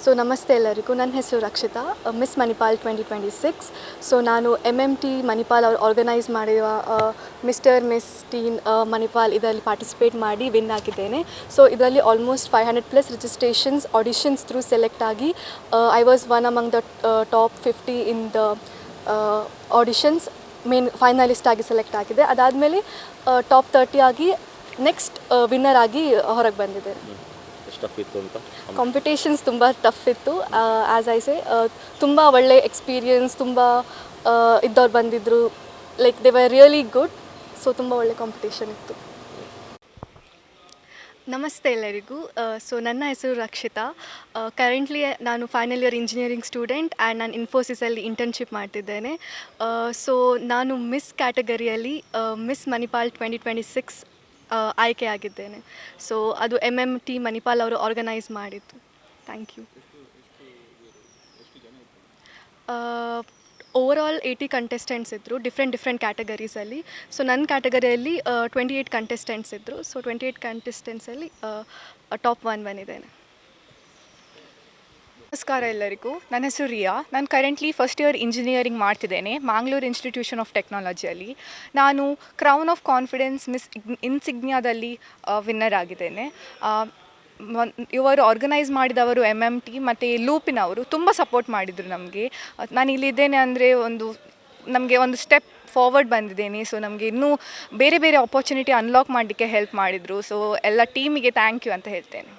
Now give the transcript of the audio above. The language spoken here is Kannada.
ಸೊ ನಮಸ್ತೆ ಎಲ್ಲರಿಗೂ. ನನ್ನ ಹೆಸರು ರಕ್ಷಿತಾ, ಮಿಸ್ ಮಣಿಪಾಲ್ 2026. ಸೊ ನಾನು MMT ಮಣಿಪಾಲ್ ಅವರು ಆರ್ಗನೈಸ್ ಮಾಡಿರುವ ಮಿಸ್ಟರ್ ಮಿಸ್ ಟೀನ್ ಮಣಿಪಾಲ್ ಇದರಲ್ಲಿ ಪಾರ್ಟಿಸಿಪೇಟ್ ಮಾಡಿ ವಿನ್ ಆಗಿದ್ದೇನೆ. ಸೊ ಇದರಲ್ಲಿ almost 500+ registrations auditions through select ಆಗಿ I was one among the top 50 in the auditions. Main finalist ಆಗಿ ಸೆಲೆಕ್ಟ್ ಆಗಿದೆ. ಅದಾದಮೇಲೆ ಟಾಪ್ 30 ಆಗಿ ನೆಕ್ಸ್ಟ್ ವಿನ್ನರ್ ಆಗಿ ಹೊರಗೆ ಬಂದಿದೆ. ಕಾಂಪಿಟೇಷನ್ಸ್ ತುಂಬ ಟಫ್ ಇತ್ತು. ಆ್ಯಸ್ ಐ ಸೇ ತುಂಬ ಒಳ್ಳೆ ಎಕ್ಸ್ಪೀರಿಯನ್ಸ್, ತುಂಬ ಇದ್ದವ್ರು ಬಂದಿದ್ದರು. Like they were really good. So ತುಂಬ ಒಳ್ಳೆ ಕಾಂಪಿಟೇಷನ್ ಇತ್ತು. ನಮಸ್ತೆ ಎಲ್ಲರಿಗೂ. ಸೊ ನನ್ನ ಹೆಸರು ರಕ್ಷಿತಾ. ಕರೆಂಟ್ಲಿ ನಾನು final year engineering student and ನಾನು ಇನ್ಫೋಸಿಸಲ್ಲಿ ಇಂಟರ್ನ್ಶಿಪ್ ಮಾಡ್ತಿದ್ದೇನೆ. ಸೊ ನಾನು ಮಿಸ್ ಕ್ಯಾಟಗರಿಯಲ್ಲಿ ಮಿಸ್ ಮಣಿಪಾಲ್ 2026 ಆಯ್ಕೆ ಆಗಿದ್ದೇನೆ. ಸೊ ಅದು MMT ಮಣಿಪಾಲ್ ಅವರು ಆರ್ಗನೈಸ್ ಮಾಡಿದ್ದು. Thank you. ಓವರಾಲ್ 80 ಕಂಟೆಸ್ಟೆಂಟ್ಸ್ ಇದ್ದರು ಡಿಫ್ರೆಂಟ್ ಕ್ಯಾಟಗರೀಸಲ್ಲಿ. ಸೊ ನನ್ನ ಕ್ಯಾಟಗರಿಯಲ್ಲಿ 28 ಕಂಟೆಸ್ಟೆಂಟ್ಸ್ ಇದ್ದರು. ಸೊ 28 ಕಂಟೆಸ್ಟೆಂಟ್ಸಲ್ಲಿ ಟಾಪ್ 1 ಬಂದಿದ್ದೇನೆ. ನಮಸ್ಕಾರ ಎಲ್ಲರಿಗೂ. ನನ್ನ ಹೆಸರು ರಿಯಾ. ನಾನು ಕರೆಂಟ್ಲಿ ಫಸ್ಟ್ ಇಯರ್ ಇಂಜಿನಿಯರಿಂಗ್ ಮಾಡ್ತಿದ್ದೇನೆ ಮಂಗಳೂರು ಇನ್ಸ್ಟಿಟ್ಯೂಷನ್ ಆಫ್ ಟೆಕ್ನಾಲಜಿಯಲ್ಲಿ. ನಾನು ಕ್ರೌನ್ ಆಫ್ ಕಾನ್ಫಿಡೆನ್ಸ್ ಮಿಸ್ ಇನ್ಸಿಗ್ನಿಯಾದಲ್ಲಿ ವಿನ್ನರ್ ಆಗಿದ್ದೇನೆ. ಇವರು ಆರ್ಗನೈಸ್ ಮಾಡಿದವರು MMT ಮತ್ತು ಲೂಪಿನವರು ತುಂಬ ಸಪೋರ್ಟ್ ಮಾಡಿದರು ನಮಗೆ. ನಾನು ಇಲ್ಲಿದ್ದೇನೆ ಅಂದರೆ ನಮಗೆ ಒಂದು ಸ್ಟೆಪ್ ಫಾರ್ವರ್ಡ್ ಬಂದಿದ್ದೇನೆ. ಸೊ ನಮಗೆ ಇನ್ನೂ ಬೇರೆ ಆಪರ್ಚುನಿಟಿ ಅನ್ಲಾಕ್ ಮಾಡಲಿಕ್ಕೆ ಹೆಲ್ಪ್ ಮಾಡಿದರು. ಸೊ ಎಲ್ಲ ಟೀಮಿಗೆ ಥ್ಯಾಂಕ್ ಯು ಅಂತ ಹೇಳ್ತೇನೆ.